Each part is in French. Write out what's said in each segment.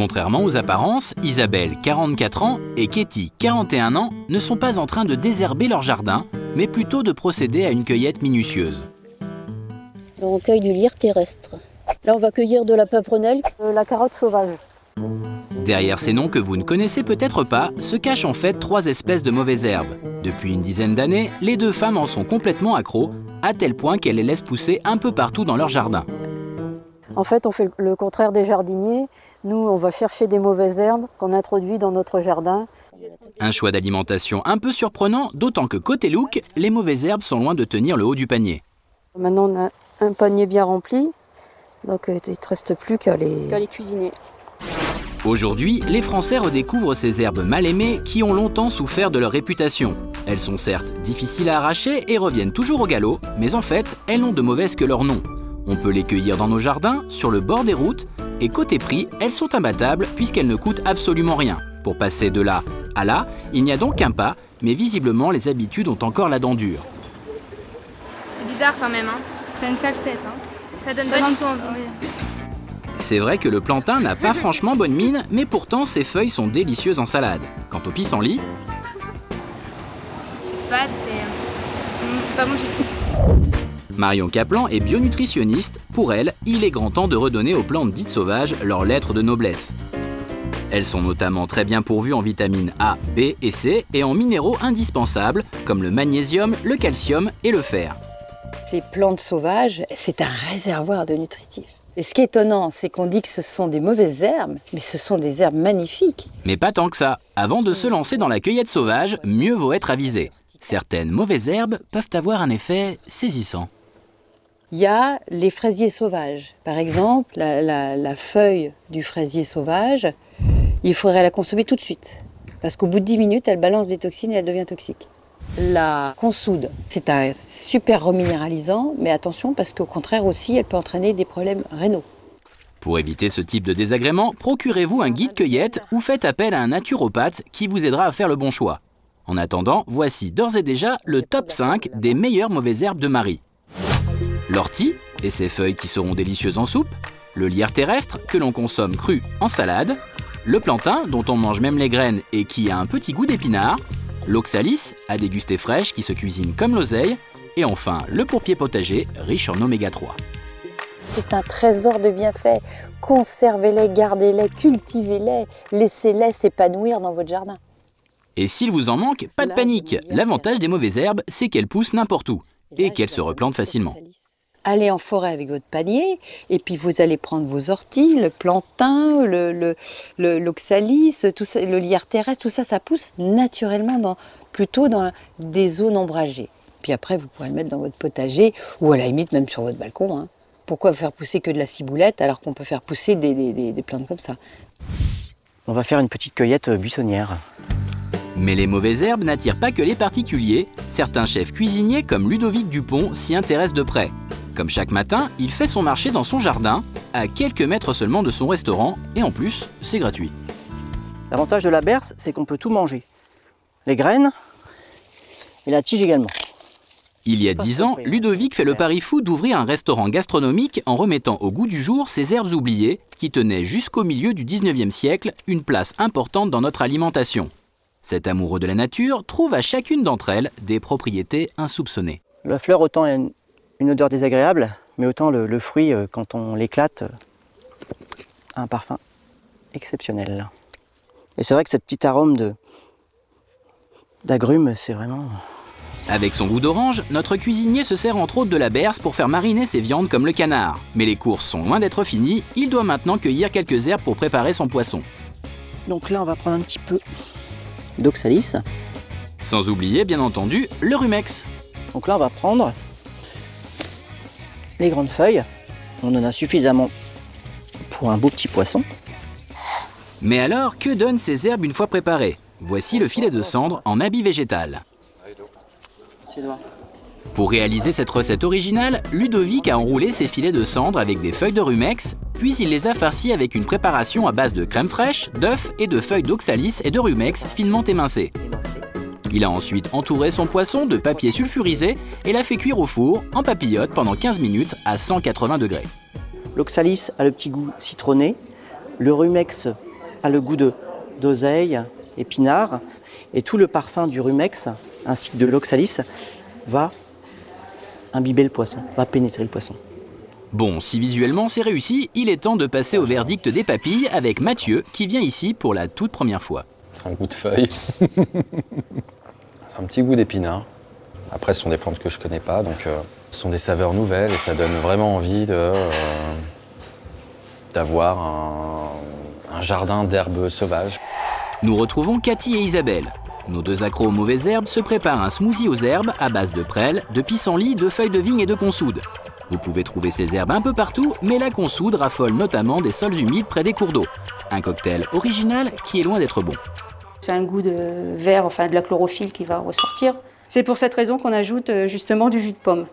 Contrairement aux apparences, Isabelle, 44 ans, et Katie, 41 ans, ne sont pas en train de désherber leur jardin, mais plutôt de procéder à une cueillette minutieuse. On cueille du lierre terrestre. Là, on va cueillir de la pimprenelle, la carotte sauvage. Derrière ces noms que vous ne connaissez peut-être pas, se cachent en fait 3 espèces de mauvaises herbes. Depuis une dizaine d'années, les 2 femmes en sont complètement accros, à tel point qu'elles les laissent pousser un peu partout dans leur jardin. En fait, on fait le contraire des jardiniers. Nous, on va chercher des mauvaises herbes qu'on introduit dans notre jardin. Un choix d'alimentation un peu surprenant, d'autant que côté look, les mauvaises herbes sont loin de tenir le haut du panier. Maintenant, on a un panier bien rempli, donc il ne te reste plus qu'à les cuisiner. Aujourd'hui, les Français redécouvrent ces herbes mal aimées qui ont longtemps souffert de leur réputation. Elles sont certes difficiles à arracher et reviennent toujours au galop, mais en fait, elles n'ont de mauvaises que leur nom. On peut les cueillir dans nos jardins, sur le bord des routes, et côté prix, elles sont imbattables puisqu'elles ne coûtent absolument rien. Pour passer de là à là, il n'y a donc qu'un pas, mais visiblement les habitudes ont encore la dent dure. C'est bizarre quand même, hein. Ça a une sale tête, hein. Ça donne pas du tout envie. C'est vrai que le plantain n'a pas franchement bonne mine, mais pourtant ses feuilles sont délicieuses en salade. Quant au pissenlit, c'est fade, c'est pas bon du tout. Marion Kaplan est bionutritionniste. Pour elle, il est grand temps de redonner aux plantes dites sauvages leurs lettres de noblesse. Elles sont notamment très bien pourvues en vitamines A, B et C et en minéraux indispensables comme le magnésium, le calcium et le fer. Ces plantes sauvages, c'est un réservoir de nutritifs. Et ce qui est étonnant, c'est qu'on dit que ce sont des mauvaises herbes, mais ce sont des herbes magnifiques. Mais pas tant que ça. Avant de se lancer dans la cueillette sauvage, mieux vaut être avisé. Certaines mauvaises herbes peuvent avoir un effet saisissant. Il y a les fraisiers sauvages. Par exemple, la feuille du fraisier sauvage, il faudrait la consommer tout de suite. Parce qu'au bout de 10 minutes, elle balance des toxines et elle devient toxique. La consoude, c'est un super reminéralisant, mais attention parce qu'au contraire aussi, elle peut entraîner des problèmes rénaux. Pour éviter ce type de désagrément, procurez-vous un guide cueillette ou faites appel à un naturopathe qui vous aidera à faire le bon choix. En attendant, voici d'ores et déjà le top 5 des meilleures mauvaises herbes de Marie. L'ortie et ses feuilles qui seront délicieuses en soupe, le lierre terrestre que l'on consomme cru en salade, le plantain dont on mange même les graines et qui a un petit goût d'épinard, l'oxalis à déguster fraîche qui se cuisine comme l'oseille, et enfin le pourpier potager riche en oméga 3. C'est un trésor de bienfaits. Conservez-les, gardez-les, cultivez-les, laissez-les s'épanouir dans votre jardin. Et s'il vous en manque, pas de panique. L'avantage des mauvaises herbes, c'est qu'elles poussent n'importe où et qu'elles se replantent facilement. Allez en forêt avec votre panier et puis vous allez prendre vos orties, le plantain, l'oxalis, tout ça, le lierre terrestre, tout ça, ça pousse naturellement plutôt dans des zones ombragées. Puis après, vous pourrez le mettre dans votre potager ou à la limite même sur votre balcon. Hein. Pourquoi faire pousser que de la ciboulette alors qu'on peut faire pousser des plantes comme ça? On va faire une petite cueillette buissonnière. Mais les mauvaises herbes n'attirent pas que les particuliers. Certains chefs cuisiniers comme Ludovic Dupont s'y intéressent de près. Comme chaque matin, il fait son marché dans son jardin, à quelques mètres seulement de son restaurant, et en plus, c'est gratuit. L'avantage de la berce, c'est qu'on peut tout manger. Les graines et la tige également. Il y a 10 ans, Ludovic fait le pari fou d'ouvrir un restaurant gastronomique en remettant au goût du jour ces herbes oubliées qui tenaient jusqu'au milieu du 19e siècle une place importante dans notre alimentation. Cet amoureux de la nature trouve à chacune d'entre elles des propriétés insoupçonnées. La fleur, autant a une odeur désagréable, mais autant le fruit, quand on l'éclate, a un parfum exceptionnel. Et c'est vrai que cette petite arôme d'agrumes, c'est vraiment... Avec son goût d'orange, notre cuisinier se sert entre autres de la berce pour faire mariner ses viandes comme le canard. Mais les courses sont loin d'être finies, il doit maintenant cueillir quelques herbes pour préparer son poisson. Donc là, on va prendre un petit peu d'oxalis. Sans oublier, bien entendu, le rumex. Donc là, on va prendre les grandes feuilles. On en a suffisamment pour un beau petit poisson. Mais alors, que donnent ces herbes une fois préparées? Voici le filet de cendre en habit végétal. Pour réaliser cette recette originale, Ludovic a enroulé ses filets de cendre avec des feuilles de rumex, puis il les a farcis avec une préparation à base de crème fraîche, d'œufs et de feuilles d'oxalis et de rumex finement émincées. Il a ensuite entouré son poisson de papier sulfurisé et l'a fait cuire au four en papillote pendant 15 minutes à 180 degrés. L'oxalis a le petit goût citronné, le rumex a le goût d'oseille, épinard, et tout le parfum du rumex ainsi que de l'oxalis va imbiber le poisson, va pénétrer le poisson. Bon, si visuellement c'est réussi, il est temps de passer au verdict des papilles avec Mathieu qui vient ici pour la toute première fois. C'est un goût de feuille. C'est un petit goût d'épinard. Après, ce sont des plantes que je ne connais pas, donc ce sont des saveurs nouvelles et ça donne vraiment envie d'avoir un jardin d'herbes sauvages. Nous retrouvons Cathy et Isabelle. Nos deux accros aux mauvaises herbes se préparent un smoothie aux herbes à base de prêle, de pissenlit, de feuilles de vigne et de consoude. Vous pouvez trouver ces herbes un peu partout, mais la consoude raffole notamment des sols humides près des cours d'eau. Un cocktail original qui est loin d'être bon. C'est un goût de vert, enfin de la chlorophylle qui va ressortir. C'est pour cette raison qu'on ajoute justement du jus de pomme,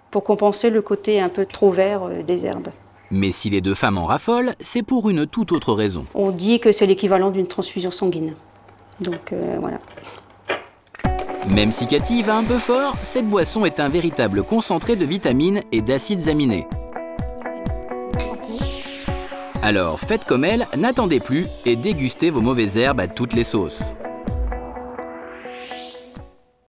pour compenser le côté un peu trop vert des herbes. Mais si les deux femmes en raffolent, c'est pour une toute autre raison. On dit que c'est l'équivalent d'une transfusion sanguine. Donc voilà. Même si Cathy va un peu fort, cette boisson est un véritable concentré de vitamines et d'acides aminés. Alors faites comme elle, n'attendez plus et dégustez vos mauvaises herbes à toutes les sauces.